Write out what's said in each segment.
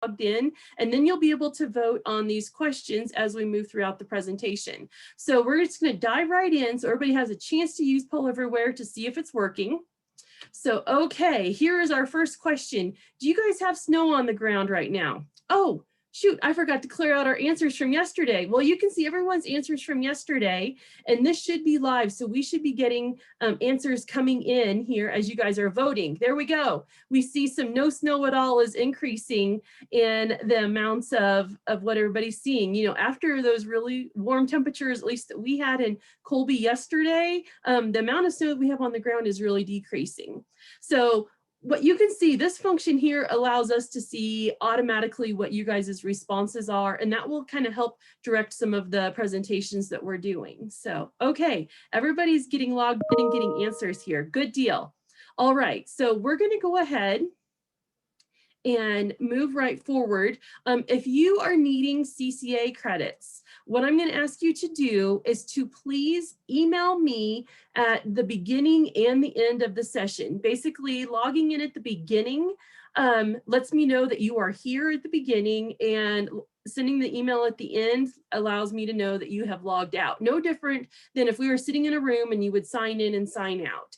logged in, and then you'll be able to vote on these questions as we move throughout the presentation. So we're just going to dive right in so everybody has a chance to use Poll Everywhere to see if it's working. So, okay, here is our first question. Do you guys have snow on the ground right now? Oh, shoot, I forgot to clear out our answers from yesterday. Well, you can see everyone's answers from yesterday, and this should be live. So we should be getting answers coming in here as you guys are voting. There we go. We see some no snow at all is increasing in the amounts of what everybody's seeing. You know, after those really warm temperatures, at least that we had in Colby yesterday, the amount of snow that we have on the ground is really decreasing. So what you can see, this function here allows us to see automatically what you guys' responses are, and that will kind of help direct some of the presentations that we're doing. So, okay, everybody's getting logged in and getting answers here. Good deal. All right, so we're going to go ahead and move right forward. If you are needing CCA credits, what I'm going to ask you to do is to please email me at the beginning and the end of the session. Basically, logging in at the beginning lets me know that you are here at the beginning, and sending the email at the end allows me to know that you have logged out. No different than if we were sitting in a room and you would sign in and sign out.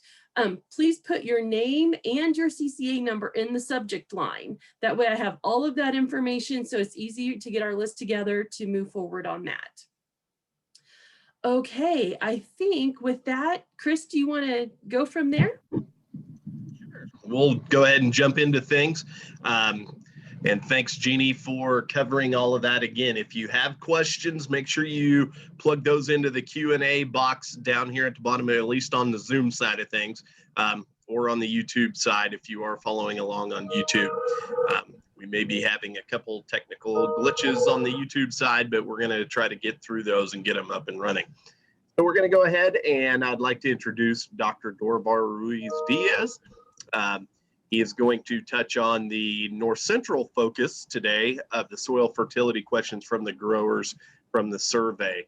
Please put your name and your CCA number in the subject line. That way I have all of that information, so it's easy to get our list together to move forward on that. Okay, I think with that, Chris, do you want to go from there? Sure. We'll go ahead and jump into things. And thanks, Jeannie, for covering all of that. Again, if you have questions, make sure you plug those into the Q&A box down here at the bottom, at least on the Zoom side of things, or on the YouTube side if you are following along on YouTube. We may be having a couple technical glitches on the YouTube side, but we're going to try to get through those and get them up and running. So we're going to go ahead, and I'd like to introduce Dr. Dorivar Ruiz Diaz. He is going to touch on the north central focus today of the soil fertility questions from the growers from the survey.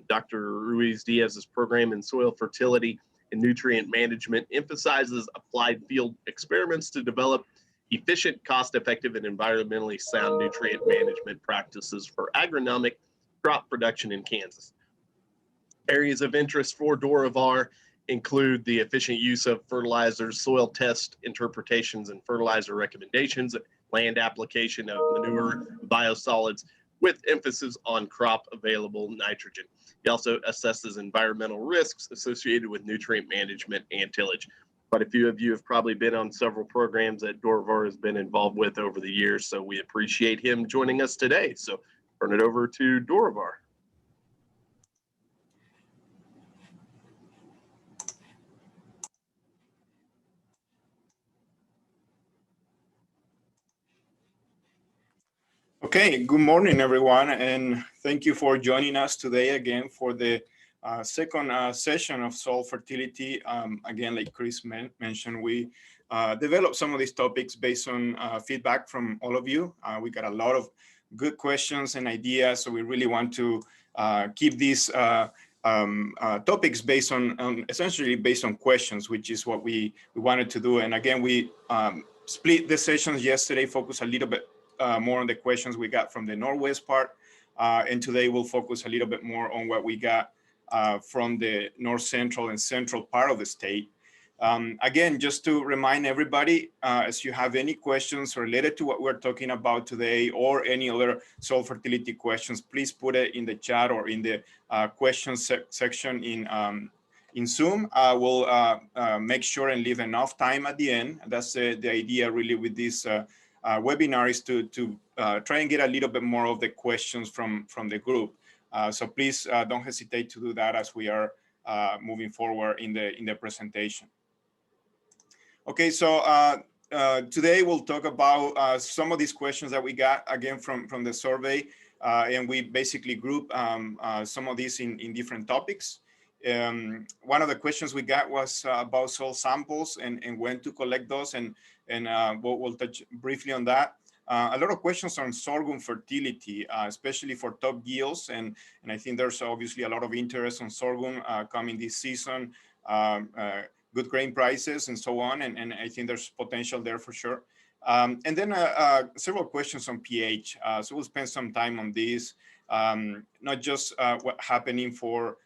Dr. Ruiz Diaz's program in soil fertility and nutrient management emphasizes applied field experiments to develop efficient, cost-effective, and environmentally sound nutrient management practices for agronomic crop production in Kansas. Areas of interest for Dorivar include the efficient use of fertilizers, soil test interpretations and fertilizer recommendations, land application of manure, biosolids, with emphasis on crop available nitrogen. He also assesses environmental risks associated with nutrient management and tillage. Quite a few of you have probably been on several programs that Dorivar has been involved with over the years, so we appreciate him joining us today. So turn it over to Dorivar. Okay, good morning, everyone, and thank you for joining us today again for the second session of soil fertility. Again, like Chris mentioned, we developed some of these topics based on feedback from all of you. We got a lot of good questions and ideas, so we really want to keep these topics based on essentially based on questions, which is what we wanted to do. And again, we split the sessions yesterday, focus a little bit more on the questions we got from the Northwest part. And today we'll focus a little bit more on what we got from the North Central and Central part of the state. Again, just to remind everybody, as you have any questions related to what we're talking about today or any other soil fertility questions, please put it in the chat or in the questions section in Zoom. We'll make sure and leave enough time at the end. That's the idea really with this webinar, is to try and get a little bit more of the questions from the group. So please don't hesitate to do that as we are moving forward in the presentation. Okay, so today we'll talk about some of these questions that we got again from the survey, and we basically group some of these in different topics. One of the questions we got was about soil samples and when to collect those, and we'll touch briefly on that. A lot of questions on sorghum fertility, especially for top yields, and I think there's obviously a lot of interest on sorghum coming this season, good grain prices and so on, and I think there's potential there for sure. And then several questions on pH. So we'll spend some time on this, not just what happening for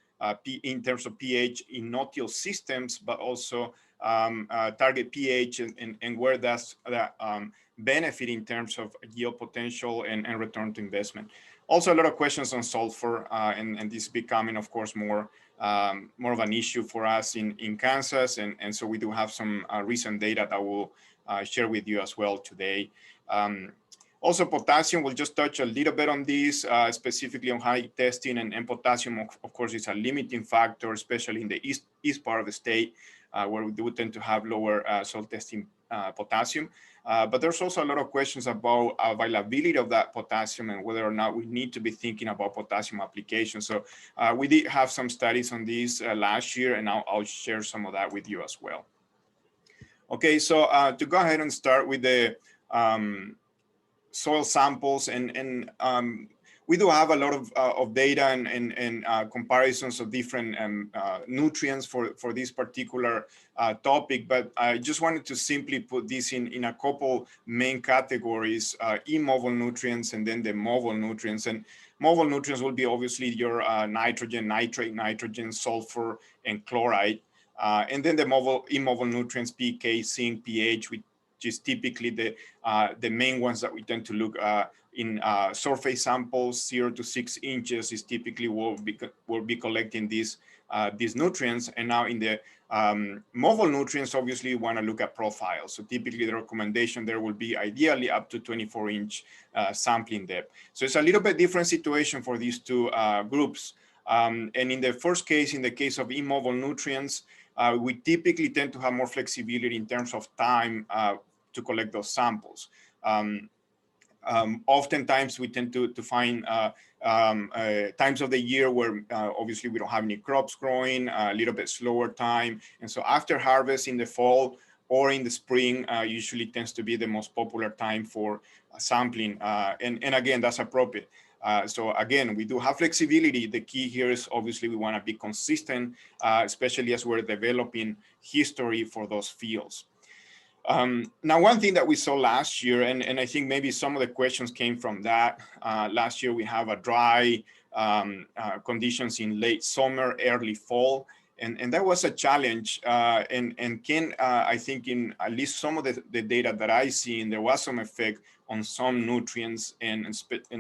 in terms of pH in no-till systems, but also target pH and where that's that benefit in terms of yield potential and return to investment. Also, a lot of questions on sulfur, and this is becoming, of course, more of an issue for us in Kansas, and so we do have some recent data that we'll share with you as well today. Also, potassium, we'll just touch a little bit on this, specifically on high testing, and potassium, of course, is a limiting factor, especially in the east part of the state, where we do tend to have lower soil testing potassium. But there's also a lot of questions about availability of that potassium and whether or not we need to be thinking about potassium application. So we did have some studies on this last year, and I'll share some of that with you as well. Okay, so to go ahead and start with the soil samples, and we do have a lot of data and comparisons of different nutrients for this particular topic, but I just wanted to simply put this in a couple main categories: immobile nutrients and then the mobile nutrients. And mobile nutrients will be obviously your nitrogen, nitrate, nitrogen, sulfur, and chloride. And then the immobile nutrients, pK, zinc, pH, which is typically the main ones that we tend to look in surface samples. 0 to 6 inches is typically what we'll be collecting these nutrients. And now in the mobile nutrients, obviously you want to look at profiles. So typically the recommendation there will be ideally up to 24-inch sampling depth. So it's a little bit different situation for these two groups. And in the first case, in the case of immobile nutrients, we typically tend to have more flexibility in terms of time to collect those samples. Oftentimes we tend to find times of the year where obviously we don't have any crops growing, a little bit slower time. And so after harvest in the fall or in the spring usually tends to be the most popular time for sampling. And again, that's appropriate. So again, we do have flexibility. The key here is obviously we want to be consistent, especially as we're developing history for those fields. Now, one thing that we saw last year, and I think maybe some of the questions came from that, last year we have a dry conditions in late summer, early fall, and that was a challenge. And Ken, I think in at least some of the data that I see, there was some effect on some nutrients and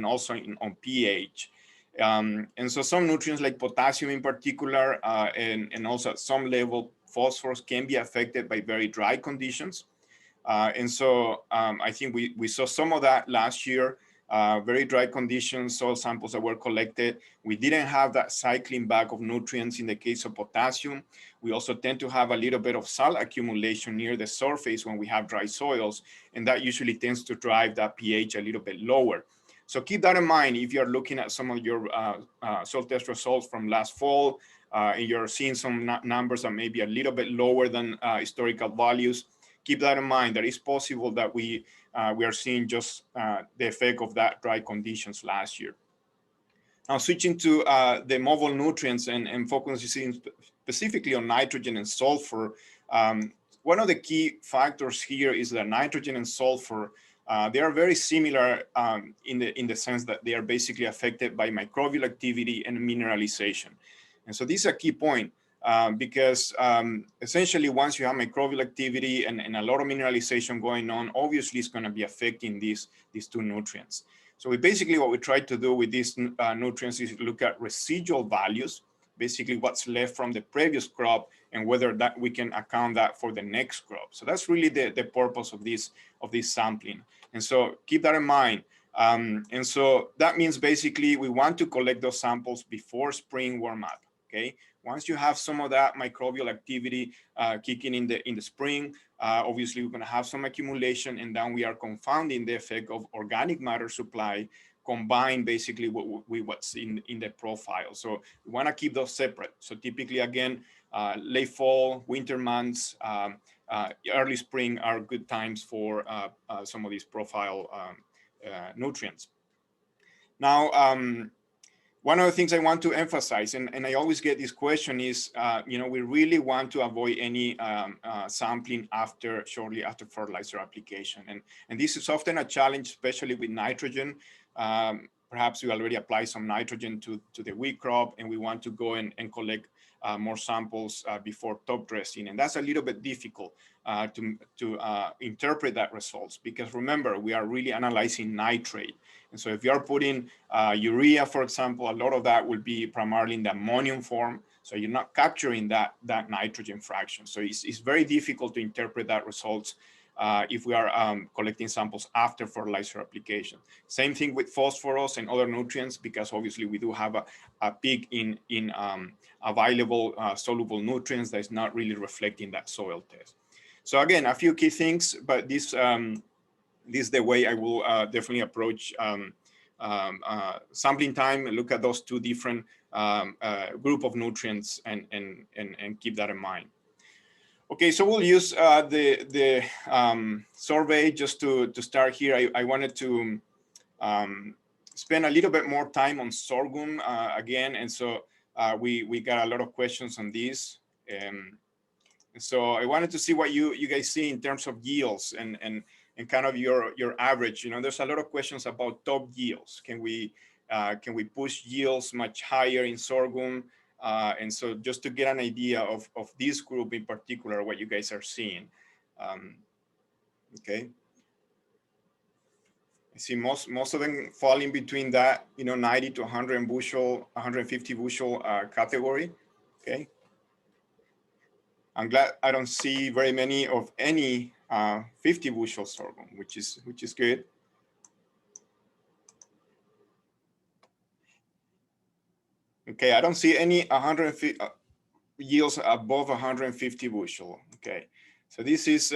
also on pH. And so some nutrients like potassium in particular, and also at some level phosphorus can be affected by very dry conditions. And so I think we saw some of that last year, very dry conditions, soil samples that were collected. We didn't have that cycling back of nutrients in the case of potassium. We also tend to have a little bit of salt accumulation near the surface when we have dry soils, and that usually tends to drive that pH a little bit lower. So keep that in mind if you're looking at some of your soil test results from last fall, and you're seeing some numbers that may be a little bit lower than historical values. Keep that in mind. That it's possible that we are seeing just the effect of that dry conditions last year. Now switching to the mobile nutrients and focusing specifically on nitrogen and sulfur. One of the key factors here is that nitrogen and sulfur, they are very similar in the sense that they are basically affected by microbial activity and mineralization. And so this is a key point. Because essentially once you have microbial activity and a lot of mineralization going on, obviously it's going to be affecting these two nutrients. So what we try to do with these nutrients is look at residual values, basically what's left from the previous crop and whether that we can account that for the next crop. So that's really the purpose of this sampling. And so keep that in mind. And so that means basically we want to collect those samples before spring warm up, okay? Once you have some of that microbial activity kicking in the spring, obviously we're going to have some accumulation, and then we are confounding the effect of organic matter supply combined basically with what's in the profile. So we want to keep those separate. So typically, again, late fall, winter months, early spring are good times for some of these profile nutrients. Now, one of the things I want to emphasize, and I always get this question is, we really want to avoid any sampling shortly after fertilizer application. And this is often a challenge, especially with nitrogen. Perhaps we already apply some nitrogen to the wheat crop, and we want to go and collect more samples before top dressing. And that's a little bit difficult to interpret that results, because remember, we are really analyzing nitrate. And so if you are putting urea, for example, a lot of that will be primarily in the ammonium form. So you're not capturing that nitrogen fraction. So it's very difficult to interpret that results if we are collecting samples after fertilizer application. Same thing with phosphorus and other nutrients, because obviously we do have a peak in available soluble nutrients that is not really reflecting that soil test. So again, a few key things, but this is the way I will definitely approach sampling time and look at those two different group of nutrients and keep that in mind. Okay, so we'll use the survey just to start here. I wanted to spend a little bit more time on sorghum again, and so we got a lot of questions on this. So I wanted to see what you guys see in terms of yields and kind of your average. There's a lot of questions about top yields. Can we push yields much higher in sorghum? And so just to get an idea of this group in particular, what you guys are seeing. Okay. I see most of them fall in between that, 90 to 100 bushel, 150 bushel category. Okay. I'm glad I don't see very many of any 50 bushel sorghum, which is good. Okay, I don't see any 150 yields above 150 bushel. Okay, so this is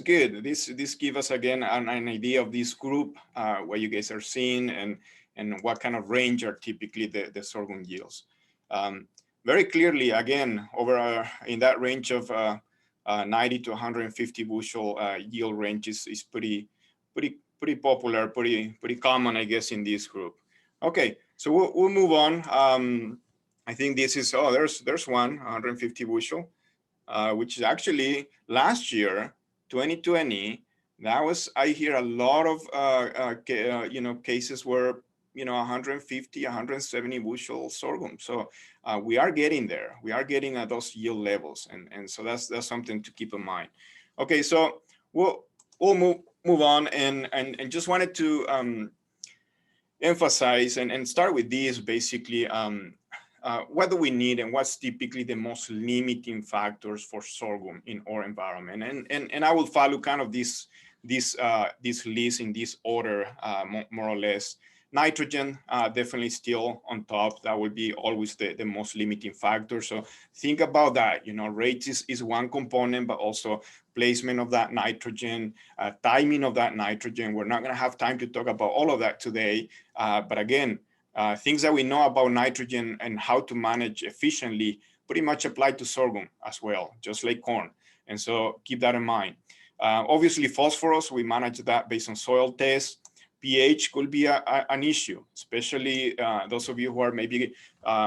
good. This gives us again an idea of this group, what you guys are seeing, and what kind of range are typically the sorghum yields. Very clearly, again, over in that range of 90 to 150 bushel yield range is pretty popular, pretty common, I guess, in this group. Okay, so we'll move on. I think this is, there's one, 150 bushel, which is actually last year, 2020, that was, I hear a lot of, cases where, 150, 170 bushel sorghum. So we are getting there. We are getting at those yield levels. And so that's something to keep in mind. Okay, so we'll move on and just wanted to emphasize and start with this basically, what do we need and what's typically the most limiting factors for sorghum in our environment? And I will follow kind of this list in this order, more or less. Nitrogen, definitely still on top. That will be always the most limiting factor. So think about that. Rate is one component, but also placement of that nitrogen, timing of that nitrogen. We're not going to have time to talk about all of that today. But again, things that we know about nitrogen and how to manage efficiently pretty much apply to sorghum as well, just like corn. And so keep that in mind. Obviously, phosphorus, we manage that based on soil tests. pH could be an issue, especially those of you who are maybe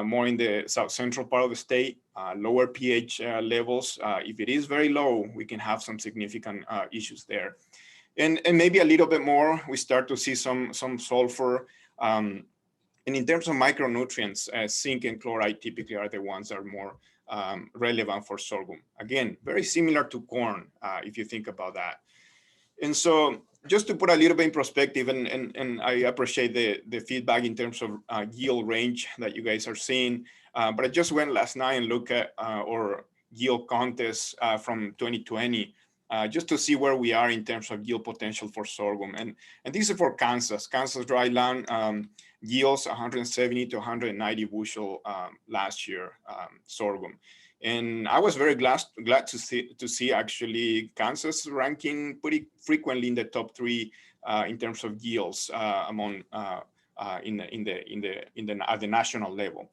more in the south central part of the state, lower pH levels. If it is very low, we can have some significant issues there. And maybe a little bit more, we start to see some sulfur. And in terms of micronutrients, zinc and chloride typically are the ones that are more relevant for sorghum. Again, very similar to corn, if you think about that. And so just to put a little bit in perspective, and I appreciate the feedback in terms of yield range that you guys are seeing, but I just went last night and looked at our yield contest from 2020, just to see where we are in terms of yield potential for sorghum. And this is for Kansas dry land yields 170 to 190 bushel last year, sorghum. And I was very glad to see actually Kansas ranking pretty frequently in the top 3 in terms of yields among at the national level.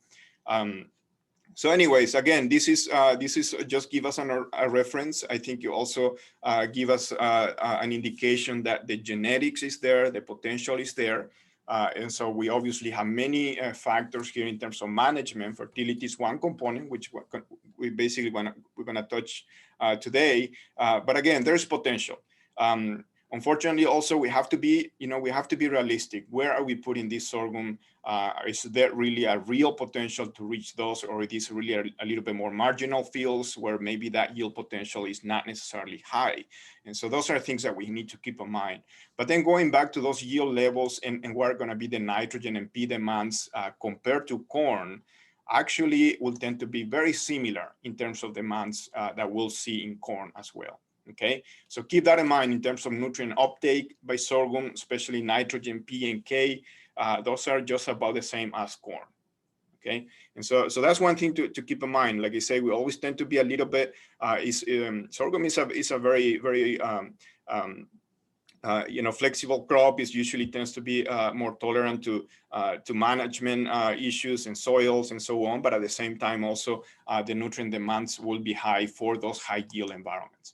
So anyways, again, this is just give us a reference. I think you also give us an indication that the genetics is there, the potential is there. And so we obviously have many factors here in terms of management. Fertility is one component, which we basically we're gonna touch today. But again, there's potential. Unfortunately, also we have to be, we have to be realistic. Where are we putting this sorghum? Is there really a real potential to reach those, or it is really a little bit more marginal fields where maybe that yield potential is not necessarily high? And so those are things that we need to keep in mind. But then going back to those yield levels and what are going to be the nitrogen and P demands compared to corn, actually will tend to be very similar in terms of demands that we'll see in corn as well. Okay, so keep that in mind in terms of nutrient uptake by sorghum, especially nitrogen, P and K. Those are just about the same as corn. Okay, and so that's one thing to keep in mind. Like I say, we always tend to be a little bit. Sorghum is a very flexible crop. It usually tends to be more tolerant to management issues and soils and so on. But at the same time, also the nutrient demands will be high for those high yield environments.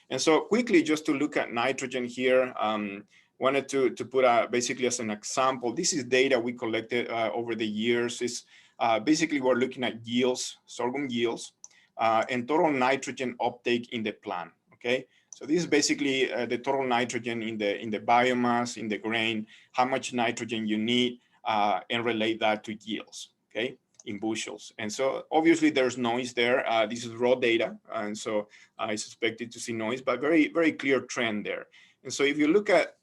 And so quickly, just to look at nitrogen here, wanted to put basically as an example, this is data we collected over the years. Is basically we're looking at yields, sorghum yields, and total nitrogen uptake in the plant. Okay, so this is basically the total nitrogen in the biomass, in the grain, how much nitrogen you need, and relate that to yields. Okay, in bushels. And so obviously there's noise there. This is raw data. And so I suspected to see noise, but very, very clear trend there. And so if you look at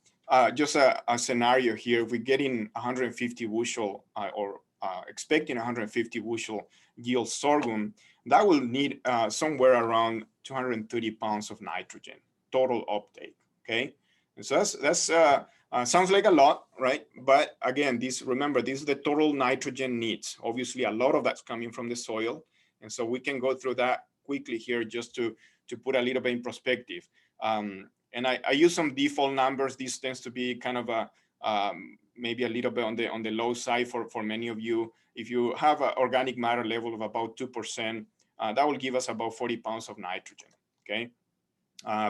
just a scenario here, if we're getting 150 bushel or expecting 150 bushel yield sorghum, that will need somewhere around 230 pounds of nitrogen, total uptake, okay? And so that's sounds like a lot, right? But again, remember, this is the total nitrogen needs. Obviously, a lot of that's coming from the soil. And so we can go through that quickly here just to put a little bit in perspective. And I use some default numbers. This tends to be kind of maybe a little bit on the low side for many of you. If you have an organic matter level of about 2%, that will give us about 40 pounds of nitrogen, okay?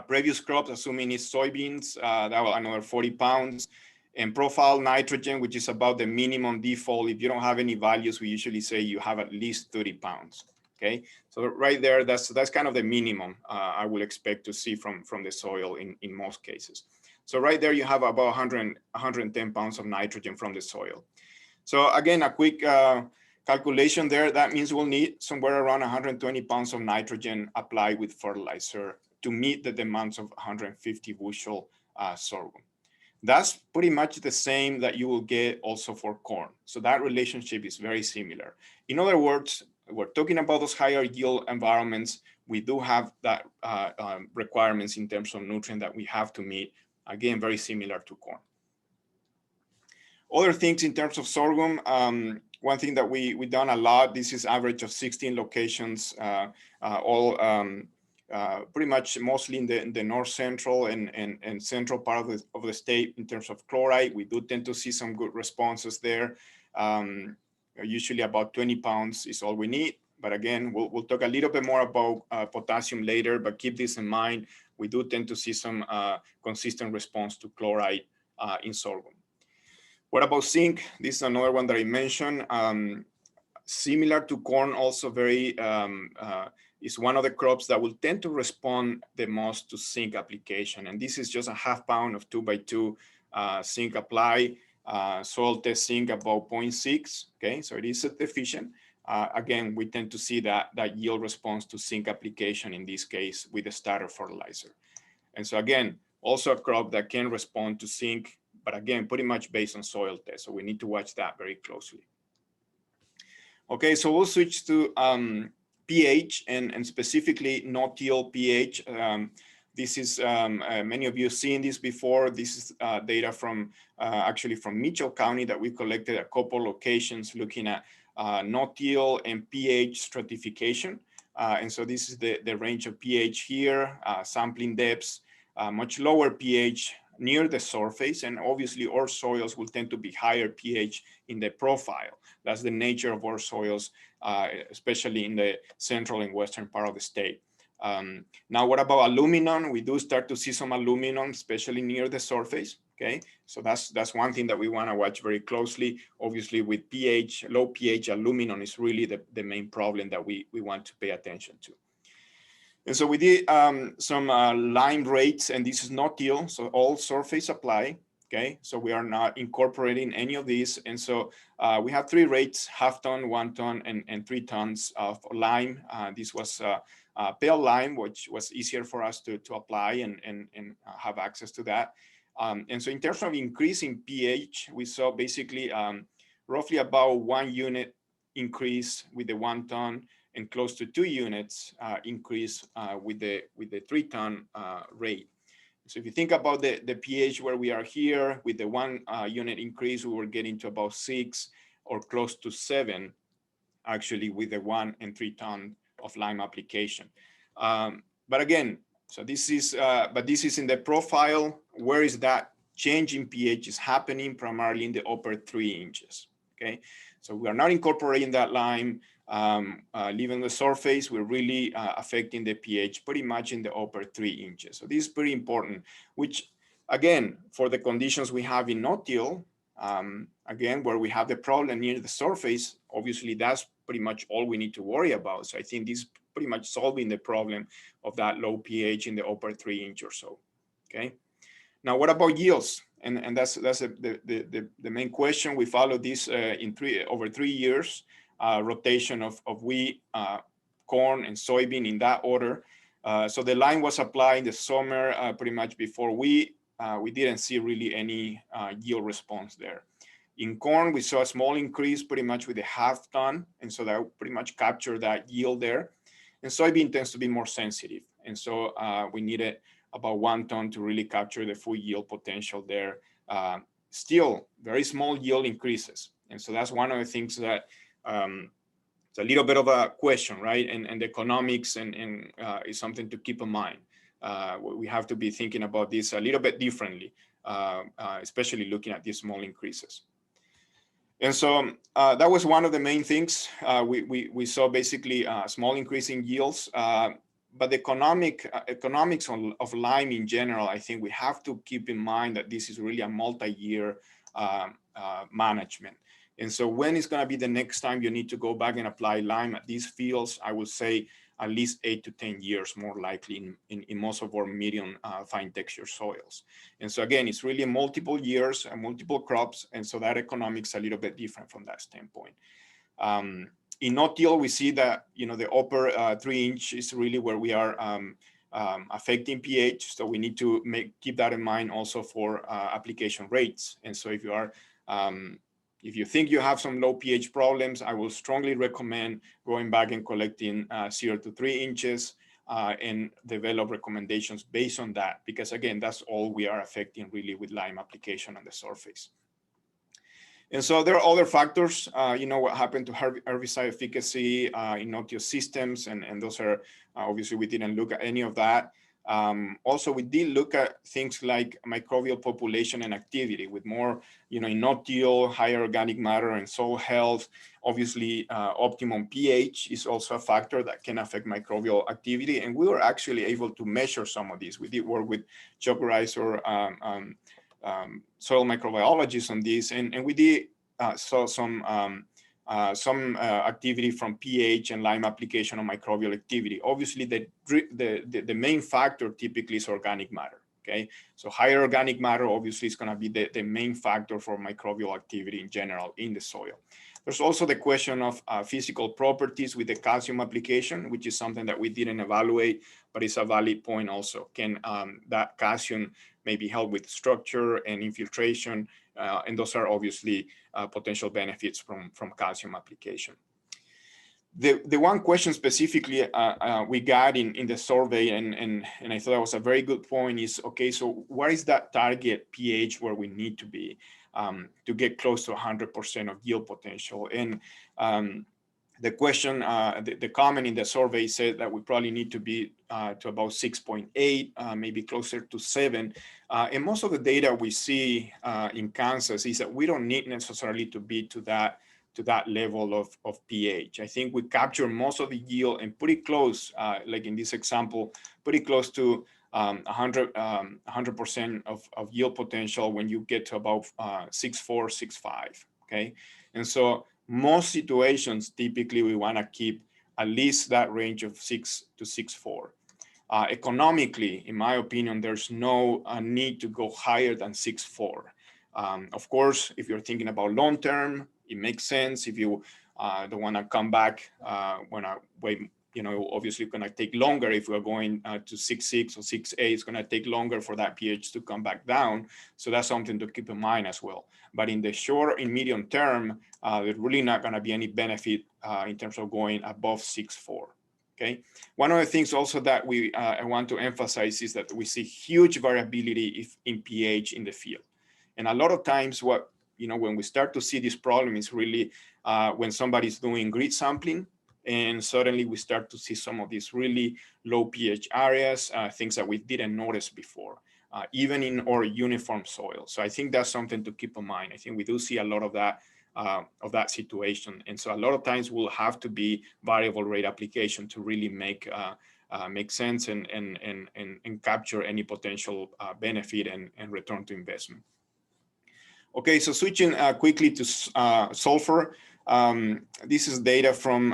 Previous crops, assuming it's soybeans, that will another 40 pounds. And profile nitrogen, which is about the minimum default. If you don't have any values, we usually say you have at least 30 pounds. Okay, so right there, that's kind of the minimum I would expect to see from the soil in most cases. So right there, you have about 110 pounds of nitrogen from the soil. So again, a quick calculation there. That means we'll need somewhere around 120 pounds of nitrogen applied with fertilizer to meet the demands of 150 bushel sorghum. That's pretty much the same that you will get also for corn. So that relationship is very similar. In other words, we're talking about those higher yield environments. We do have that requirements in terms of nutrient that we have to meet. Again, very similar to corn. Other things in terms of sorghum, one thing that we've done a lot, this is average of 16 locations, all pretty much mostly in the north central and central part of the state in terms of chloride. We do tend to see some good responses there. Usually about 20 pounds is all we need. But again, we'll talk a little bit more about potassium later, but keep this in mind. We do tend to see some consistent response to chloride in sorghum. What about zinc? This is another one that I mentioned. Similar to corn, also very, is one of the crops that will tend to respond the most to zinc application. And this is just a half pound of 2x2 zinc apply. Soil test zinc about 0.6, okay? So it is efficient. Again, we tend to see that yield response to zinc application in this case with the starter fertilizer. And so again, also a crop that can respond to zinc, but again, pretty much based on soil test. So we need to watch that very closely. Okay, so we'll switch to pH and specifically no-till pH. This is, many of you have seen this before. This is data from actually from Mitchell County that we collected a couple locations looking at no-till and pH stratification. And so this is the range of pH here, sampling depths, much lower pH near the surface. And obviously our soils will tend to be higher pH in the profile. That's the nature of our soils, especially in the central and western part of the state. Now, what about aluminum? We do start to see some aluminum, especially near the surface. Okay, so that's one thing that we want to watch very closely. Obviously, with pH, low pH aluminum is really the main problem that we want to pay attention to. And so we did some lime rates, and this is no-till, so all surface apply. Okay, so we are not incorporating any of these. And so we have 3 rates: half ton, 1 ton, and 3 tons of lime. This was pale lime, which was easier for us to apply and have access to that. And so in terms of increasing pH, we saw basically roughly about 1 unit increase with the 1 ton and close to 2 units increase with the 3 ton rate. So if you think about the pH where we are here with the 1 unit increase, we were getting to about 6 or close to 7 actually with the 1 and 3 ton of lime application. But again, so this is in the profile. Where is that change in pH is happening? Primarily in the upper 3 inches. Okay, so we are not incorporating that lime, leaving the surface. We're really affecting the pH pretty much in the upper 3 inches. So this is pretty important, which again, for the conditions we have in no-till, again, where we have the problem near the surface, obviously that's pretty much all we need to worry about. So I think this is pretty much solving the problem of that low pH in the upper 3 inch or so. Okay. Now, what about yields? And that's the main question. We followed this over 3 years, rotation of wheat, corn, and soybean in that order. So the line was applied in the summer, pretty much before wheat. We didn't see really any yield response there. In corn, we saw a small increase pretty much with a half ton. And so that pretty much captured that yield there. And soybean tends to be more sensitive. And so we needed about 1 ton to really capture the full yield potential there. Still very small yield increases. And so that's one of the things that it's a little bit of a question, right? And the economics and is something to keep in mind. We have to be thinking about this a little bit differently, especially looking at these small increases. And so that was one of the main things. We saw basically a small increase in yields, but the economics of lime in general, I think we have to keep in mind that this is really a multi-year management. And so when is going to be the next time you need to go back and apply lime at these fields? I would say at least 8 to 10 years, more likely in most of our medium fine texture soils. And so again, it's really multiple years and multiple crops. And so that economics a little bit different from that standpoint. In no-till, we see that, the upper 3 inch is really where we are affecting pH. So we need to keep that in mind also for application rates. And so if you are, if you think you have some low pH problems, I will strongly recommend going back and collecting 0 to 3 inches and develop recommendations based on that, because again, that's all we are affecting really with lime application on the surface. And so there are other factors, what happened to herbicide efficacy in no-till systems, and those are, obviously we didn't look at any of that. Also, we did look at things like microbial population and activity with more, in no-till, higher organic matter and soil health. Obviously, optimum pH is also a factor that can affect microbial activity. And we were actually able to measure some of these. We did work with Chuck Rice or soil microbiologists on this, and we did saw some activity from pH and lime application on microbial activity. Obviously, the main factor typically is organic matter. Okay, so higher organic matter obviously is going to be the main factor for microbial activity in general in the soil. There's also the question of physical properties with the calcium application, which is something that we didn't evaluate, but it's a valid point also. Can that calcium maybe help with structure and infiltration? And those are obviously potential benefits from calcium application. The one question specifically we got in the survey, and I thought that was a very good point, is, okay, so what is that target pH where we need to be to get close to 100% of yield potential? And the question, the comment in the survey said that we probably need to be to about 6.8, maybe closer to 7. And most of the data we see in Kansas is that we don't need necessarily to be to that level of pH. I think we capture most of the yield and pretty close, like in this example, pretty close to 100% of yield potential when you get to about 6.4, 6.5, okay? And so most situations, typically we wanna keep at least that range of 6 to 6.4. Economically, in my opinion, there's no need to go higher than 6.4. Of course, if you're thinking about long-term, it makes sense. If you don't wanna come back when I wait, you know, obviously gonna take longer. If we're going to 6.6 or 6.8, it's gonna take longer for that pH to come back down. So that's something to keep in mind as well. But in the short and medium term, there's really not gonna be any benefit in terms of going above 6.4, okay? One of the things also that I want to emphasize is that we see huge variability in pH in the field. And a lot of times when we start to see this problem is really when somebody's doing grid sampling, and suddenly we start to see some of these really low pH areas, things that we didn't notice before, even in our uniform soil. So I think that's something to keep in mind. I think we do see a lot of that situation. And so a lot of times we'll have to be variable rate application to really make sense and capture any potential benefit and return to investment. Okay, so switching quickly to sulfur. This is data from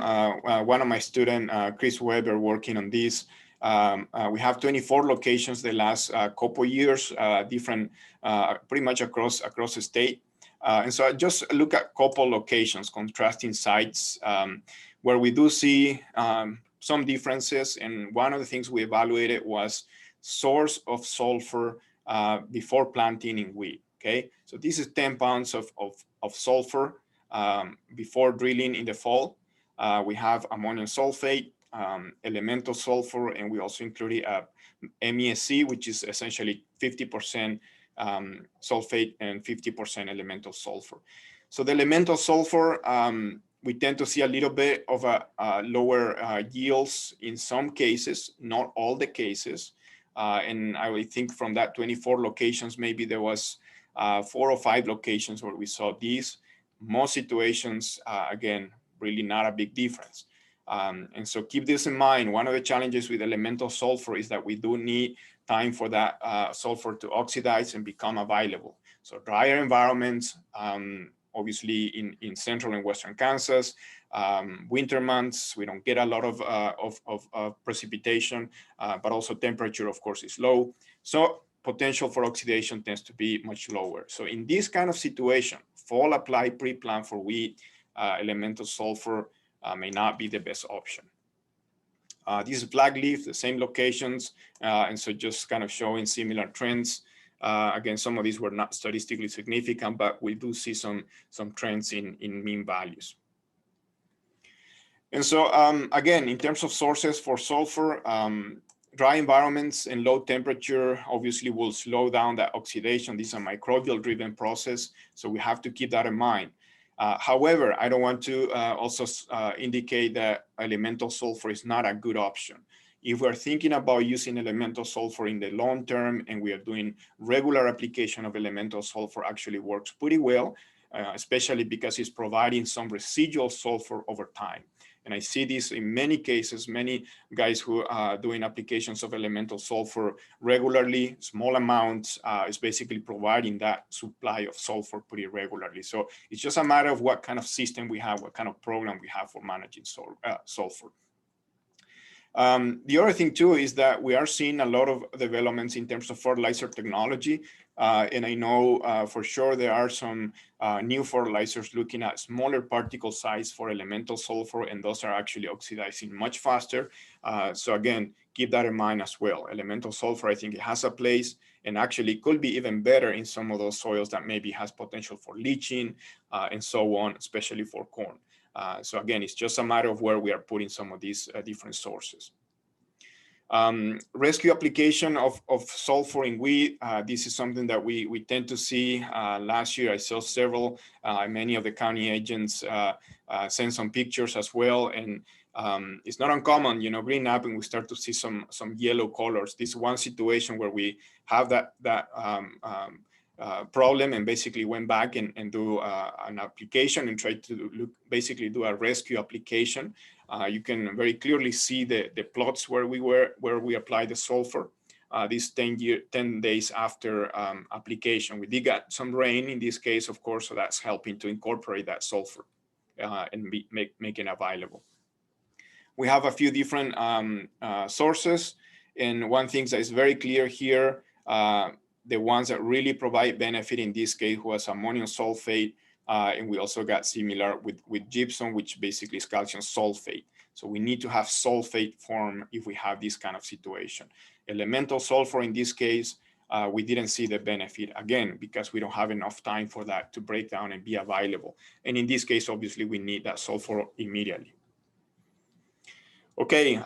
one of my students, Chris Weber, working on this. We have 24 locations the last couple years, different, pretty much across the state. And so I just look at couple locations, contrasting sites, where we do see some differences. And one of the things we evaluated was source of sulfur before planting in wheat. Okay, so this is 10 pounds of sulfur before drilling in the fall. We have ammonium sulfate, elemental sulfur, and we also included MESC, which is essentially 50% sulfate and 50% elemental sulfur. So the elemental sulfur, we tend to see a little bit of lower yields in some cases, not all the cases. And I would think from that 24 locations, maybe there was 4 or 5 locations where we saw these. Most situations, again, really not a big difference. And so keep this in mind. One of the challenges with elemental sulfur is that we do need time for that sulfur to oxidize and become available. So drier environments, obviously in central and western Kansas, winter months, we don't get a lot of precipitation, but also temperature, of course, is low. So potential for oxidation tends to be much lower. So in this kind of situation, fall apply pre-plant for wheat, elemental sulfur may not be the best option. This is black leaf, the same locations, and so just kind of showing similar trends. Again, some of these were not statistically significant, but we do see some trends in mean values. And so again, in terms of sources for sulfur, dry environments and low temperature obviously will slow down that oxidation. This is a microbial driven process, so we have to keep that in mind. However, I don't want to also indicate that elemental sulfur is not a good option. If we're thinking about using elemental sulfur in the long term and we are doing regular application of elemental sulfur, actually works pretty well, especially because it's providing some residual sulfur over time. And I see this in many cases, many guys who are doing applications of elemental sulfur regularly, small amounts, is basically providing that supply of sulfur pretty regularly. So it's just a matter of what kind of system we have, what kind of program we have for managing sulfur. The other thing too is that we are seeing a lot of developments in terms of fertilizer technology. And I know for sure there are some new fertilizers looking at smaller particle size for elemental sulfur, and those are actually oxidizing much faster. So again, keep that in mind as well. Elemental sulfur, I think it has a place and actually could be even better in some of those soils that maybe has potential for leaching and so on, especially for corn. So again, it's just a matter of where we are putting some of these different sources. Rescue application of sulfur in wheat. This is something that we tend to see. Last year, I saw several, many of the county agents sent some pictures as well. And it's not uncommon, you know, green up and we start to see some yellow colors. This one situation where we have that problem and basically went back and do an application and tried to basically do a rescue application. You can very clearly see the plots where we applied the sulfur. these 10 days after application. We did get some rain in this case, of course, so that's helping to incorporate that sulfur and make it available. We have a few different sources, and one thing that is very clear here, the ones that really provide benefit in this case was ammonium sulfate, and we also got similar with gypsum, which basically is calcium sulfate. So we need to have sulfate form if we have this kind of situation. Elemental sulfur in this case, we didn't see the benefit, again, because we don't have enough time for that to break down and be available. And in this case, obviously, we need that sulfur immediately. Okay,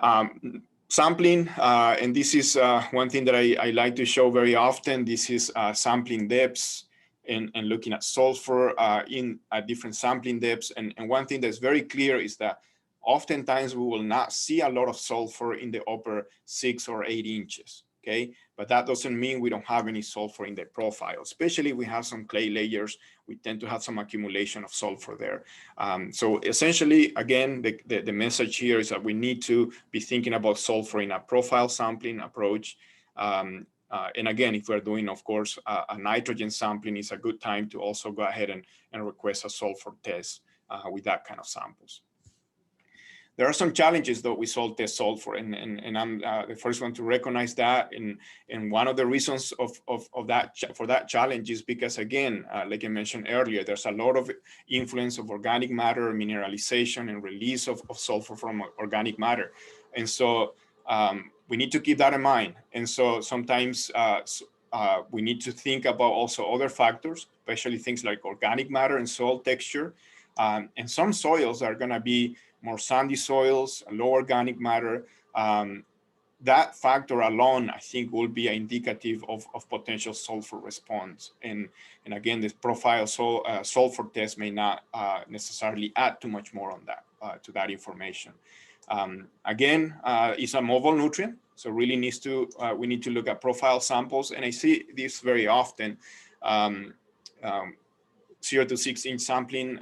sampling, and this is one thing that I like to show very often. This is sampling depths and looking at sulfur in different sampling depths. And one thing that's very clear is that oftentimes we will not see a lot of sulfur in the upper 6 or 8 inches, okay? But that doesn't mean we don't have any sulfur in the profile, especially if we have some clay layers, we tend to have some accumulation of sulfur there. So essentially, again, the message here is that we need to be thinking about sulfur in a profile sampling approach. And again, if we're doing, of course, a nitrogen sampling, it's a good time to also go ahead and request a sulfur test with that kind of samples. There are some challenges though with soil test sulfur, and I'm the first one to recognize that. And one of the reasons for that challenge is because, again, like I mentioned earlier, there's a lot of influence of organic matter, mineralization, and release of sulfur from organic matter. And so we need to keep that in mind. And so sometimes we need to think about also other factors, especially things like organic matter and soil texture. And some soils are going to be more sandy soils, low organic matter. That factor alone, I think, will be indicative of potential sulfur response. And again, this profile sulfur test may not necessarily add too much more on that to that information. Again, it's a mobile nutrient, so really needs to we need to look at profile samples, and I see this very often. 0 to 6 inch sampling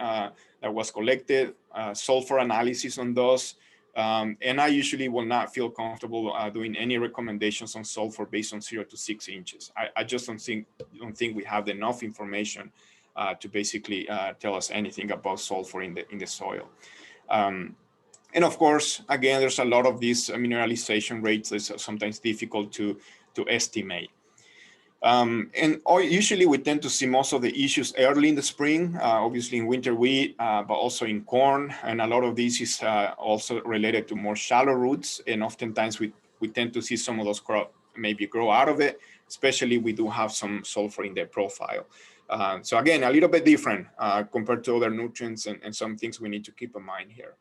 that was collected, sulfur analysis on those. And I usually will not feel comfortable doing any recommendations on sulfur based on 0 to 6 inches. I just don't think we have enough information to basically tell us anything about sulfur in the soil. And of course, again, there's a lot of these mineralization rates that's sometimes difficult to estimate. And usually we tend to see most of the issues early in the spring, obviously in winter wheat, but also in corn. And a lot of this is also related to more shallow roots. And oftentimes we tend to see some of those crops maybe grow out of it, especially we do have some sulfur in their profile. So again, a little bit different compared to other nutrients and some things we need to keep in mind here.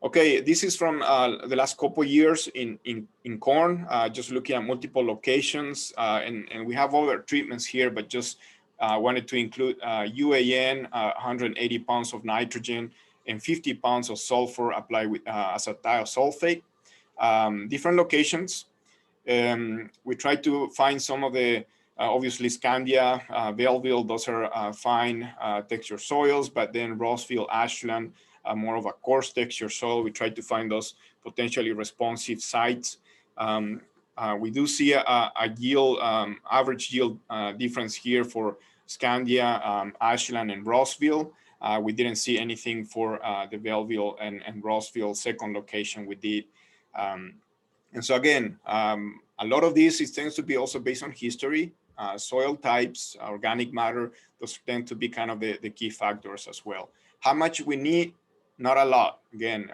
Okay, this is from the last couple of years in corn, just looking at multiple locations, and we have other treatments here, but just wanted to include UAN, 180 pounds of nitrogen, and 50 pounds of sulfur applied with acetyl sulfate. Different locations. We try to find some of the, obviously Scandia, Belleville, those are fine texture soils, but then Rossville, Ashland, more of a coarse texture soil. We try to find those potentially responsive sites. We do see a yield, average yield difference here for Scandia, Ashland, and Rossville. We didn't see anything for the Belleville and Rossville second location we did. And so again, a lot of this tends to be also based on history, soil types, organic matter. Those tend to be kind of the key factors as well. How much we need? Not a lot. Again,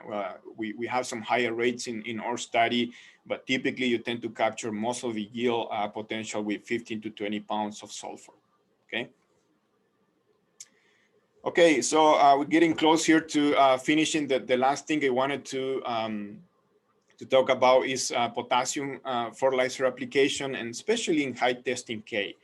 we have some higher rates in our study, but typically you tend to capture most of the yield potential with 15 to 20 pounds of sulfur, okay? Okay, so we're getting close here to finishing. The last thing I wanted to talk about is potassium fertilizer application, and especially in high testing K.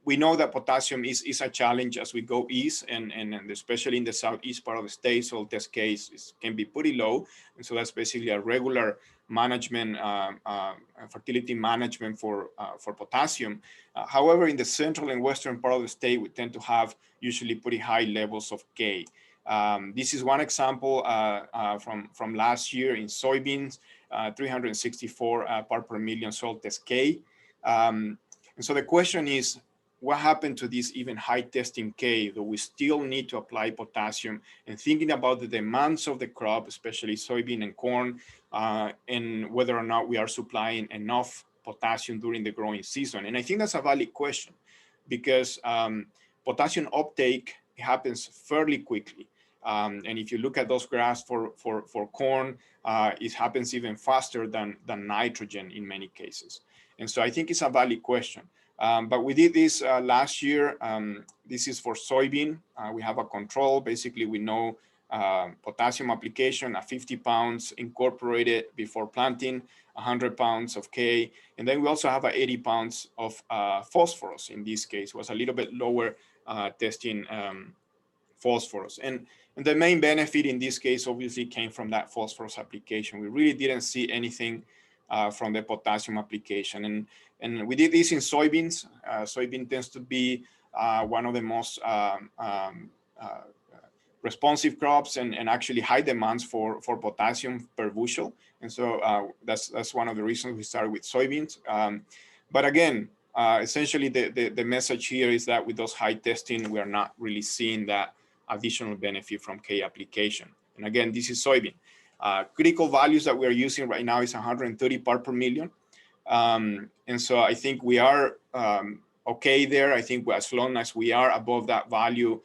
We know that potassium is a challenge as we go east, and especially in the southeast part of the state, soil test K can be pretty low. And so that's basically a regular management, fertility management for potassium. However, in the central and western part of the state, we tend to have usually pretty high levels of K. This is one example from last year in soybeans. 364 part per million soil test K. And so the question is, what happened to this even high testing K? Do we still need to apply potassium? And thinking about the demands of the crop, especially soybean and corn, and whether or not we are supplying enough potassium during the growing season. And I think that's a valid question, because potassium uptake happens fairly quickly. And if you look at those graphs for corn, it happens even faster than nitrogen in many cases. And so I think it's a valid question. But we did this last year. This is for soybean. We have a control. Basically, we know potassium application at 50 pounds incorporated before planting, 100 pounds of K. And then we also have 80 pounds of phosphorus. In this case, was a little bit lower testing phosphorus. And the main benefit in this case obviously came from that phosphorus application. We really didn't see anything from the potassium application. And we did this in soybeans. Soybean tends to be one of the most responsive crops and actually high demands for potassium per bushel. And so that's one of the reasons we started with soybeans. But again, essentially the message here is that with those high testing, we are not really seeing that additional benefit from K application. And again, this is soybean. Critical values that we're using right now is 130 part per million. And so I think we are okay there. I think as long as we are above that value,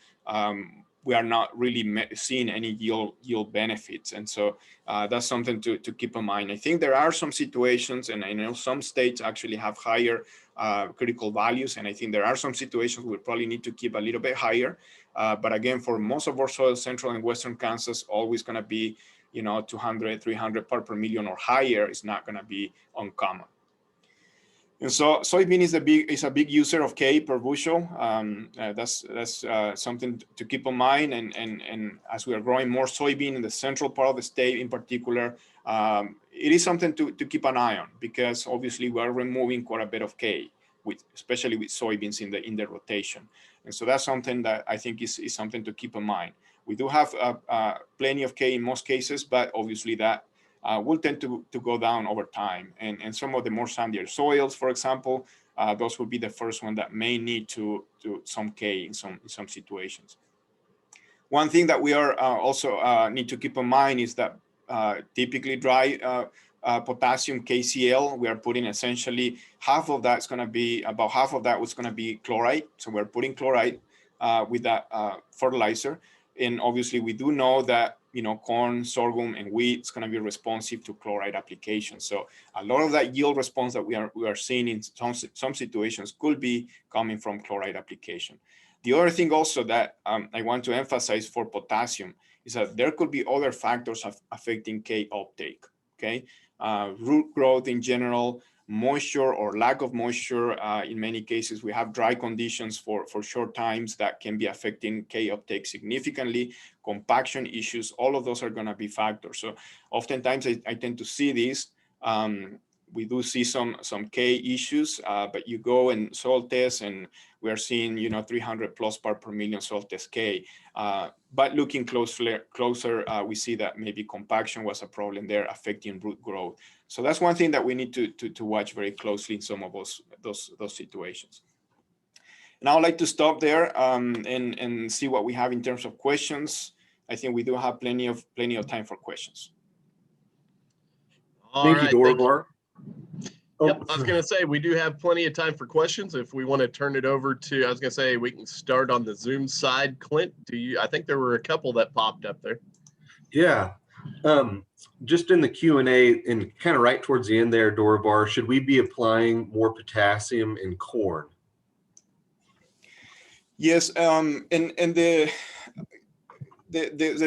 we are not really seeing any yield benefits. And so that's something to keep in mind. I think there are some situations, and I know some states actually have higher critical values. And I think there are some situations we probably need to keep a little bit higher. But again, for most of our soil, central and western Kansas, always going to be, 200, 300 part per million or higher is not going to be uncommon. And so soybean is a big user of K per bushel. That's something to keep in mind. And as we are growing more soybean in the central part of the state in particular, it is something to keep an eye on, because obviously we are removing quite a bit of K, especially with soybeans in the rotation. And so that's something that I think is something to keep in mind. We do have plenty of K in most cases, but obviously that will tend to go down over time. And some of the more sandier soils, for example, those will be the first one that may need to some K in some situations. One thing that we are also need to keep in mind is that typically dry potassium KCl, we are putting essentially half of that's going to be, about half of that was going to be chloride. So we're putting chloride with that fertilizer. And obviously we do know that, corn, sorghum, and wheat is going to be responsive to chloride application. So a lot of that yield response that we are seeing in some situations could be coming from chloride application. The other thing also that I want to emphasize for potassium is that there could be other factors affecting K uptake, okay? Root growth in general, moisture or lack of moisture. In many cases, we have dry conditions for short times that can be affecting K uptake significantly. Compaction issues, all of those are going to be factors. So oftentimes I tend to see this. We do see some K issues, but you go and soil test and we are seeing 300 plus part per million soil test K. But looking closer, we see that maybe compaction was a problem there affecting root growth. So that's one thing that we need to watch very closely in some of those situations. And I would like to stop there and see what we have in terms of questions. I think we do have plenty of time for questions. Thank you, Dorivar. Yep, I was going to say, we do have plenty of time for questions. If we want to turn it over to, I was going to say, we can start on the Zoom side. Clint, I think there were a couple that popped up there. Yeah. Just in the Q&A and kind of right towards the end there, Dorivar, should we be applying more potassium in corn? Yes, and the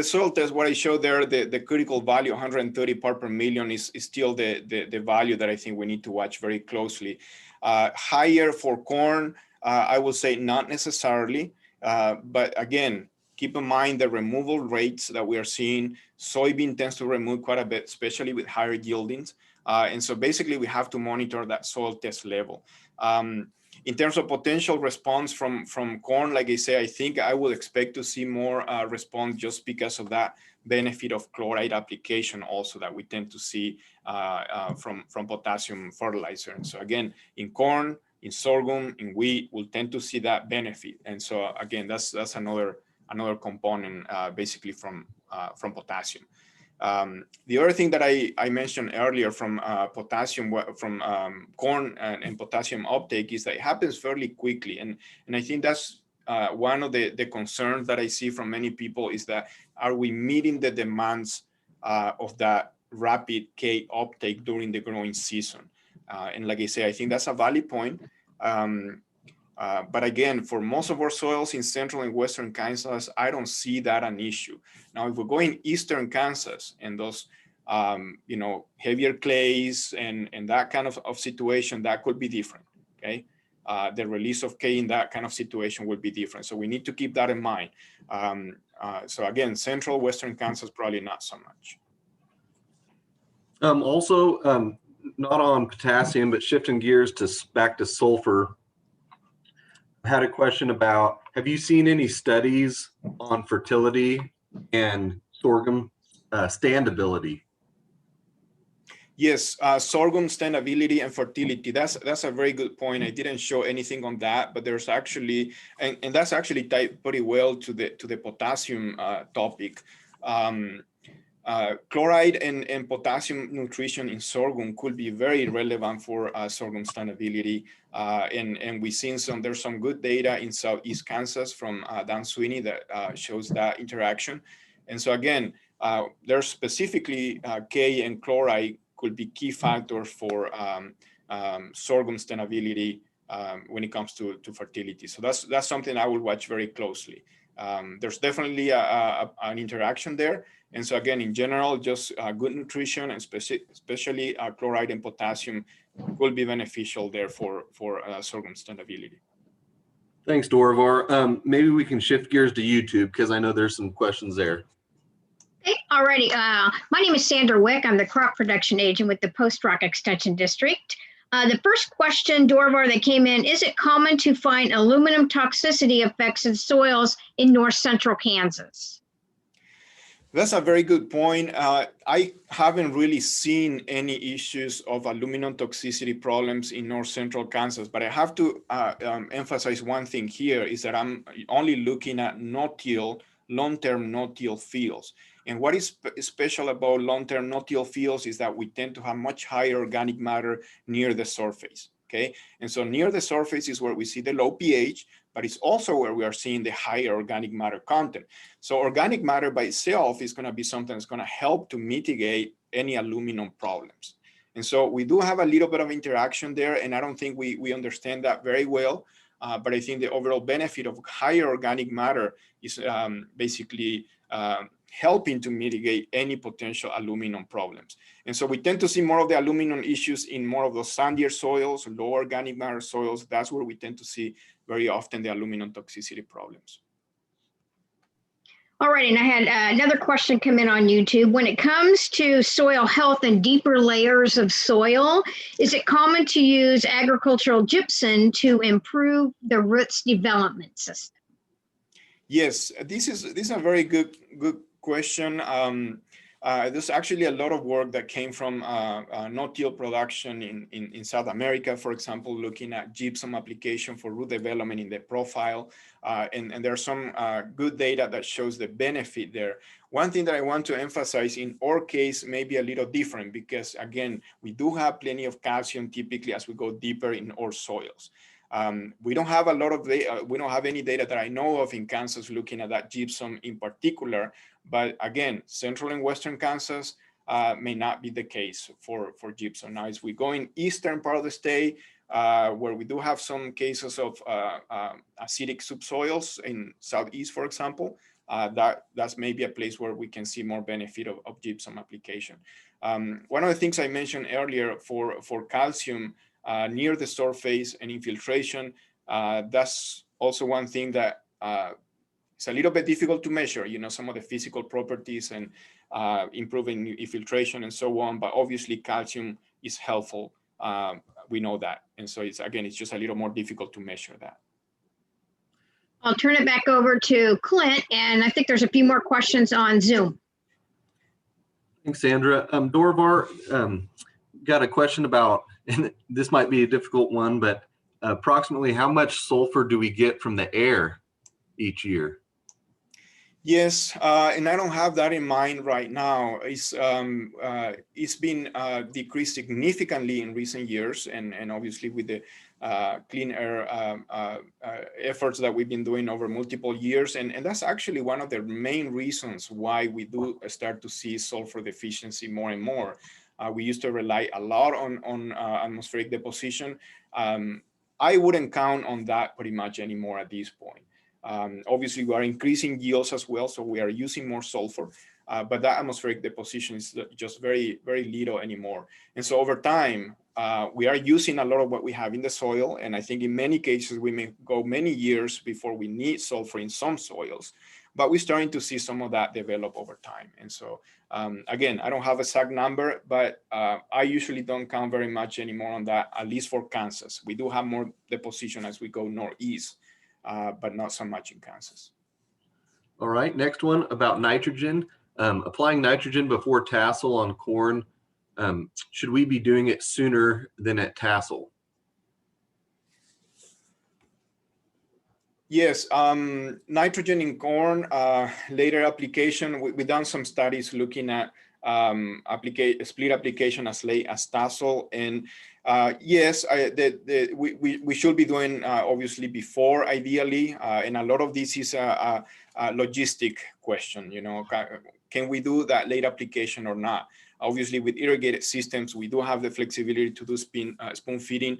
soil test, what I showed there, the critical value, 130 part per million, is still the value that I think we need to watch very closely. Higher for corn, I would say not necessarily, but again, keep in mind the removal rates that we are seeing. Soybean tends to remove quite a bit, especially with higher yieldings. And so basically we have to monitor that soil test level. In terms of potential response from corn, like I say, I think I would expect to see more response just because of that benefit of chloride application also that we tend to see from potassium fertilizer. And so again, in corn, in sorghum, in wheat, we'll tend to see that benefit. And so again, that's another component basically from potassium. The other thing that I mentioned earlier from potassium, from corn and potassium uptake, is that it happens fairly quickly. And I think that's one of the concerns that I see from many people, is that are we meeting the demands of that rapid K uptake during the growing season? And like I say, I think that's a valid point. But again, for most of our soils in central and western Kansas, I don't see that an issue. Now, if we're going eastern Kansas and those, heavier clays and that kind of situation, that could be different, okay? The release of K in that kind of situation will be different. So we need to keep that in mind. So again, central western Kansas, probably not so much. Also, not on potassium, but shifting gears back to sulfur. I had a question about, have you seen any studies on fertility and sorghum standability? Yes, sorghum standability and fertility. That's a very good point. I didn't show anything on that, but there's actually, and that's actually tied pretty well to the potassium topic. Chloride and potassium nutrition in sorghum could be very relevant for sorghum standability. And we've seen there's some good data in Southeast Kansas from Dan Sweeney that shows that interaction. And so again, there's specifically K and chloride could be key factors for sorghum standability when it comes to fertility. So that's something I will watch very closely. There's definitely an interaction there. And so again, in general, just good nutrition, and especially chloride and potassium, will be beneficial there for sorghum standability. Thanks, Dorivar. Maybe we can shift gears to YouTube, because I know there's some questions there. Hey, alrighty. My name is Sandra Wick. I'm the crop production agent with the Post Rock Extension District. The first question, Dorivar, that came in: is it common to find aluminum toxicity effects in soils in north central Kansas? That's a very good point. I haven't really seen any issues of aluminum toxicity problems in north central Kansas, but I have to emphasize one thing here, is that I'm only looking at no-till, long-term no-till fields. And what is special about long-term no-till fields is that we tend to have much higher organic matter near the surface, okay? And so near the surface is where we see the low pH, but it's also where we are seeing the higher organic matter content. So organic matter by itself is going to be something that's going to help to mitigate any aluminum problems. And so we do have a little bit of interaction there, and I don't think we understand that very well. But I think the overall benefit of higher organic matter is basically helping to mitigate any potential aluminum problems. And so we tend to see more of the aluminum issues in more of those sandier soils, low organic matter soils. That's where we tend to see very often the aluminum toxicity problems. All right, and I had another question come in on YouTube. When it comes to soil health and deeper layers of soil, is it common to use agricultural gypsum to improve the roots development system? Yes, this is a very good question. There's actually a lot of work that came from no-till production in South America, for example, looking at gypsum application for root development in the profile. And there's some good data that shows the benefit there. One thing that I want to emphasize in our case may be a little different, because again, we do have plenty of calcium typically as we go deeper in our soils. We don't have a lot of data, we don't have any data that I know of in Kansas looking at that gypsum in particular, but again, central and western Kansas may not be the case for gypsum. Now, as we go in eastern part of the state, where we do have some cases of acidic subsoils in southeast, for example, that's maybe a place where we can see more benefit of gypsum application. One of the things I mentioned earlier for calcium, near the surface and infiltration, that's also one thing that it's a little bit difficult to measure, some of the physical properties and improving infiltration and so on, but obviously calcium is helpful. We know that. And so it's just a little more difficult to measure that. I'll turn it back over to Clint, and I think there's a few more questions on Zoom. Thanks, Sandra. Dorivar, got a question about, and this might be a difficult one, but approximately how much sulfur do we get from the air each year? Yes, and I don't have that in mind right now. It's been decreased significantly in recent years, and obviously with the clean air efforts that we've been doing over multiple years, and that's actually one of the main reasons why we do start to see sulfur deficiency more and more. We used to rely a lot on atmospheric deposition. I wouldn't count on that pretty much anymore at this point. Obviously, we are increasing yields as well, so we are using more sulfur, but that atmospheric deposition is just very, very little anymore. And so over time, we are using a lot of what we have in the soil, and I think in many cases, we may go many years before we need sulfur in some soils, but we're starting to see some of that develop over time. And so, again, I don't have a exact number, but I usually don't count very much anymore on that, at least for Kansas. We do have more deposition as we go northeast. But not so much in Kansas. All right, next one about nitrogen. Applying nitrogen before tassel on corn, should we be doing it sooner than at tassel? Yes, nitrogen in corn, later application, we've done some studies looking at split application as late as tassel, and yes, we should be doing obviously before, ideally, and a lot of this is a logistic question. You know, can we do that late application or not? Obviously, with irrigated systems, we do have the flexibility to do spoon feeding.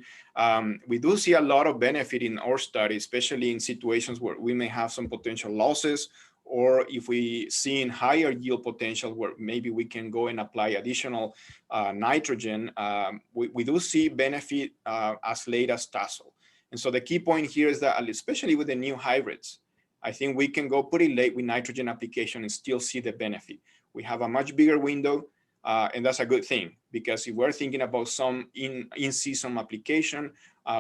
We do see a lot of benefit in our study, especially in situations where we may have some potential losses, or if we see in higher yield potential where maybe we can go and apply additional nitrogen, we do see benefit as late as tassel. And so the key point here is that, especially with the new hybrids, I think we can go pretty late with nitrogen application and still see the benefit. We have a much bigger window, and that's a good thing, because if we're thinking about some in-season application,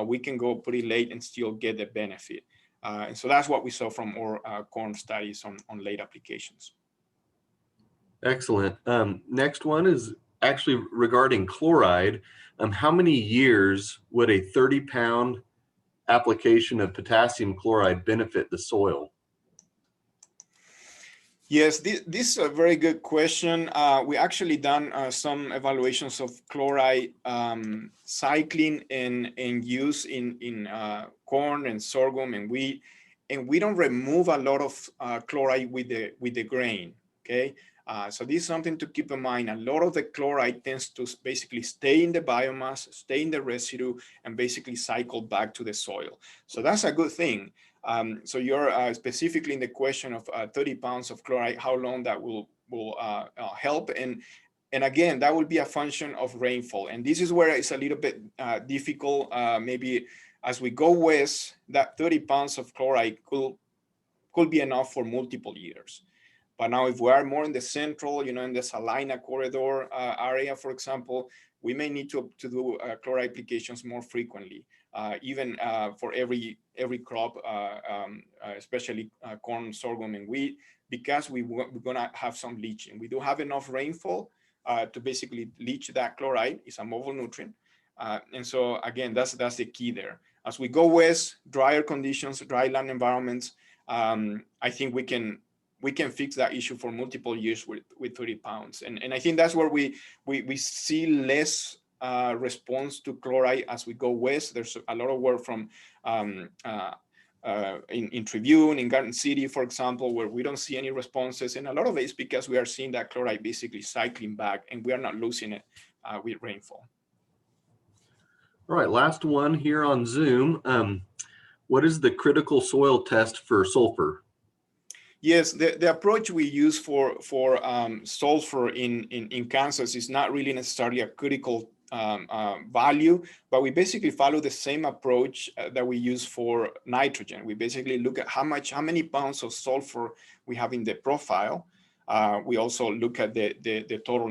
we can go pretty late and still get the benefit. And so that's what we saw from our corn studies on late applications. Excellent. Next one is actually regarding chloride. How many years would a 30-pound application of potassium chloride benefit the soil? Yes, this is a very good question. We actually done some evaluations of chloride cycling and use in corn and sorghum and wheat, and we don't remove a lot of chloride with the grain. Okay, so this is something to keep in mind. A lot of the chloride tends to basically stay in the biomass, stay in the residue, and basically cycle back to the soil. So that's a good thing. So you're specifically in the question of 30 pounds of chloride, how long that will help. And again, that will be a function of rainfall. And this is where it's a little bit difficult. Maybe as we go west, that 30 pounds of chloride could be enough for multiple years. But now if we are more in the central, in the Salina corridor area, for example, we may need to do chloride applications more frequently, even for every crop, especially corn, sorghum, and wheat, because we're going to have some leaching. We do have enough rainfall to basically leach that chloride. It's a mobile nutrient. And so, again, that's the key there. As we go west, drier conditions, dry land environments, I think we can fix that issue for multiple years with 30 pounds. And I think that's where we see less response to chloride as we go west. There's a lot of work from in Tribune, in Garden City, for example, where we don't see any responses. And a lot of it is because we are seeing that chloride basically cycling back, and we are not losing it with rainfall. All right, last one here on Zoom. What is the critical soil test for sulfur? Yes, the approach we use for sulfur in Kansas is not really necessarily a critical value, but we basically follow the same approach that we use for nitrogen. We basically look at how many pounds of sulfur we have in the profile. We also look at the total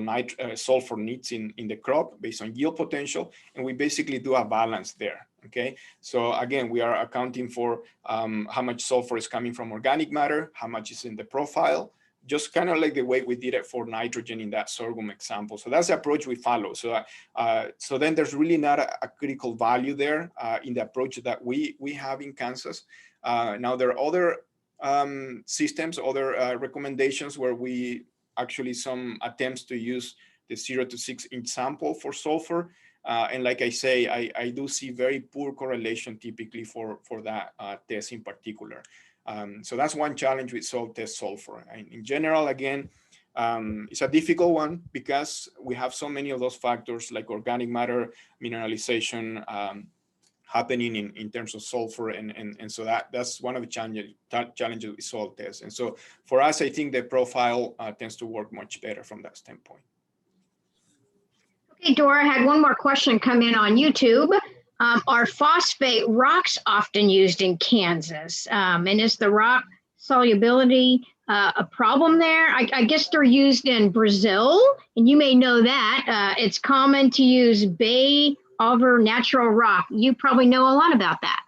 sulfur needs in the crop based on yield potential, and we basically do a balance there. Okay, so again, we are accounting for how much sulfur is coming from organic matter, how much is in the profile, just kind of like the way we did it for nitrogen in that sorghum example. So that's the approach we follow. So so then there's really not a critical value there in the approach that we have in Kansas. Now there are other systems, other recommendations where we actually some attempts to use the 0 to 6 inch sample for sulfur. And like I say, I do see very poor correlation typically for that test in particular. So that's one challenge with soil test sulfur. And in general, again, it's a difficult one because we have so many of those factors like organic matter, mineralization happening in terms of sulfur. And so that's one of the challenges with soil tests. And so for us, I think the profile tends to work much better from that standpoint. Okay, Dora, I had one more question come in on YouTube. Are phosphate rocks often used in Kansas? And is the rock solubility a problem there? I guess they're used in Brazil, and you may know that. It's common to use bay over natural rock. You probably know a lot about that.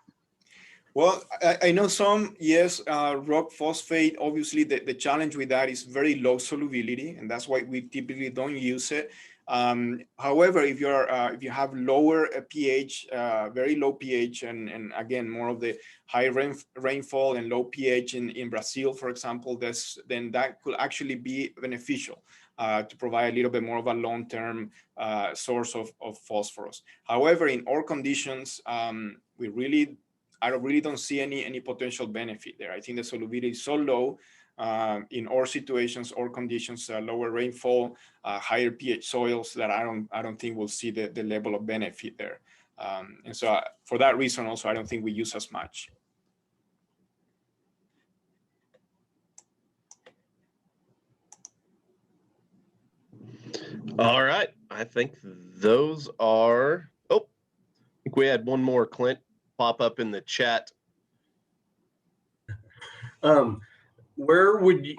Well, I know some, yes, rock phosphate, obviously the challenge with that is very low solubility, and that's why we typically don't use it. However, if you have lower pH, very low pH, and again, more of the high rainfall and low pH in Brazil, for example, then that could actually be beneficial to provide a little bit more of a long-term source of phosphorus. However, in our conditions, I really don't see any potential benefit there. I think the solubility is so low in our situations or conditions, lower rainfall, higher pH soils, that I don't think we'll see the level of benefit there. And so for that reason, also, I don't think we use as much. All right. I think those are, I think we had one more, Clint, pop up in the chat. Where would you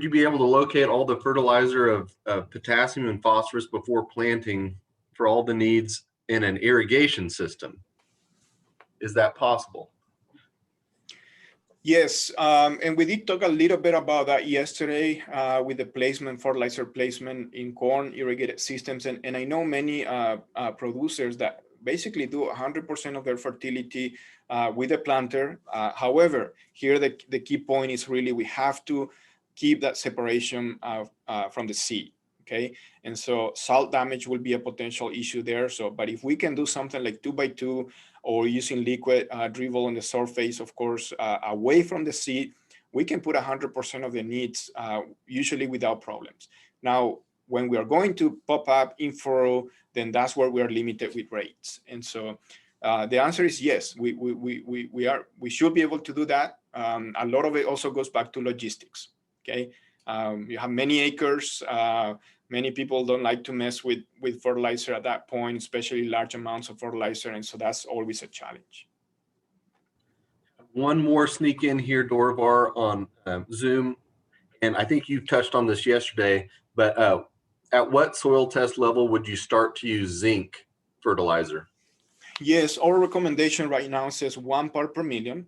be able to locate all the fertilizer of potassium and phosphorus before planting for all the needs in an irrigation system? Is that possible? Yes, and we did talk a little bit about that yesterday with the placement, fertilizer placement in corn irrigated systems. And I know many producers that basically do 100% of their fertility with a planter. However, here the key point is really we have to keep that separation from the seed. Okay, and so salt damage will be a potential issue there. So, but if we can do something like 2x2 or using liquid dribble on the surface, of course, away from the seed, we can put 100% of the needs usually without problems. Now, when we are going to pop up in furrow, then that's where we are limited with rates. And so the answer is yes, we should be able to do that. A lot of it also goes back to logistics. Okay, you have many acres. Many people don't like to mess with fertilizer at that point, especially large amounts of fertilizer. And so that's always a challenge. One more sneak in here, Dorivar, on Zoom. And I think you touched on this yesterday, but at what soil test level would you start to use zinc fertilizer? Yes, our recommendation right now says 1 part per million.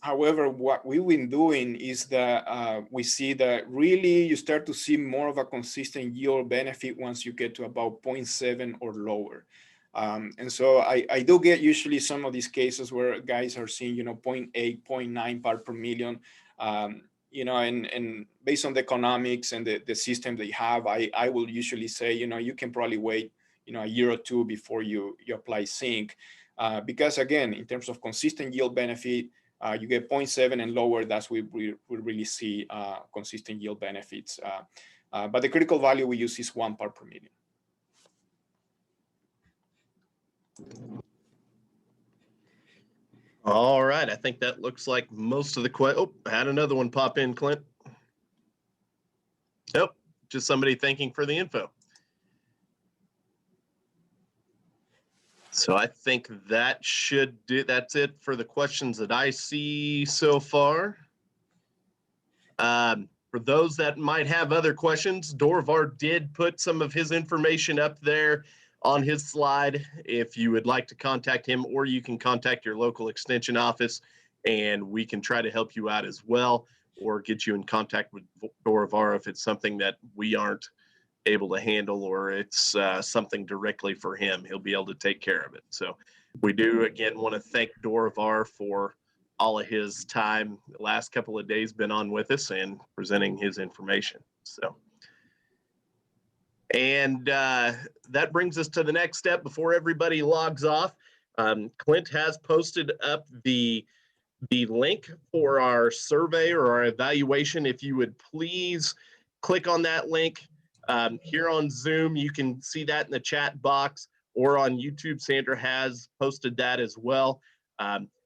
However, what we've been doing is that we see that really you start to see more of a consistent yield benefit once you get to about 0.7 or lower. And so I do get usually some of these cases where guys are seeing, 0.8, 0.9 part per million, and based on the economics and the system that you have, I will usually say, you can probably wait, a year or two before you apply zinc. Because again, in terms of consistent yield benefit, you get 0.7 and lower, that's where we really see consistent yield benefits. But the critical value we use is 1 part per million. All right. I think that looks like most of the questions. Oh, I had another one pop in, Clint. Nope, just somebody thanking for the info. So I think that should do, that's it for the questions that I see so far. For those that might have other questions, Dorivar did put some of his information up there on his slide. If you would like to contact him, or you can contact your local extension office and we can try to help you out as well, or get you in contact with Dorivar if it's something that we aren't able to handle, or it's something directly for him. He'll be able to take care of it. So we do, again, want to thank Dorivar for all of his time the last couple of days been on with us and presenting his information. So, and that brings us to the next step before everybody logs off. Clint has posted up the link for our survey or our evaluation. If you would please click on that link. Here on Zoom, you can see that in the chat box, or on YouTube, Sandra has posted that as well.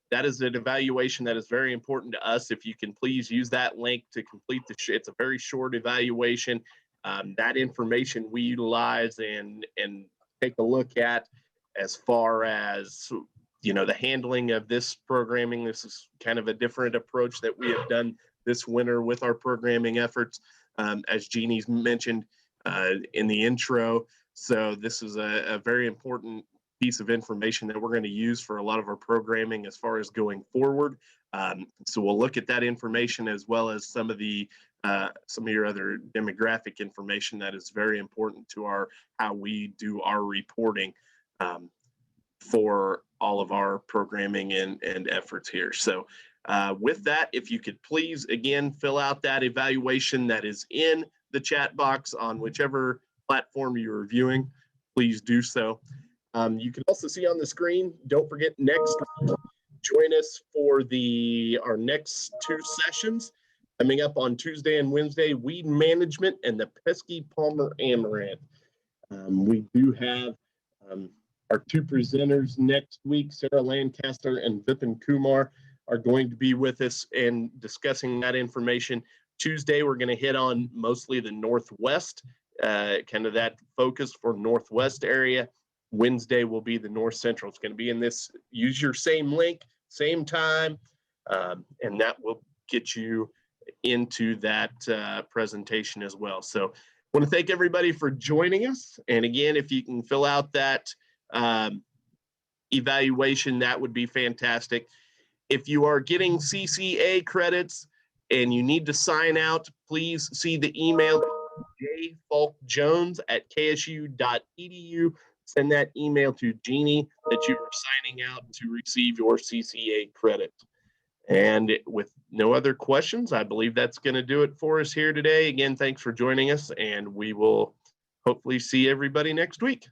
That is an evaluation that is very important to us. If you can please use that link to complete it's a very short evaluation. That information we utilize and take a look at as far as, you know, the handling of this programming. This is kind of a different approach that we have done this winter with our programming efforts, as Jeannie's mentioned in the intro. So this is a very important piece of information that we're going to use for a lot of our programming as far as going forward. So we'll look at that information as well as some of your other demographic information that is very important to how we do our reporting for all of our programming and efforts here. So with that, if you could please, again, fill out that evaluation that is in the chat box on whichever platform you're viewing, please do so. You can also see on the screen, don't forget, next week, join us for our next 2 sessions coming up on Tuesday and Wednesday: weed management and the pesky Palmer amaranth. We do have our 2 presenters next week, Sarah Lancaster and Vipin Kumar, are going to be with us and discussing that information. Tuesday, we're going to hit on mostly the Northwest, kind of that focus for Northwest area. Wednesday will be the North Central. It's going to be in this, use your same link, same time, and that will get you into that presentation as well. So I want to thank everybody for joining us. And again, if you can fill out that evaluation, that would be fantastic. If you are getting CCA credits and you need to sign out, please see the email jfalkjones@ksu.edu. Send that email to Jeannie that you are signing out to receive your CCA credit. And with no other questions, I believe that's going to do it for us here today. Again, thanks for joining us, and we will hopefully see everybody next week.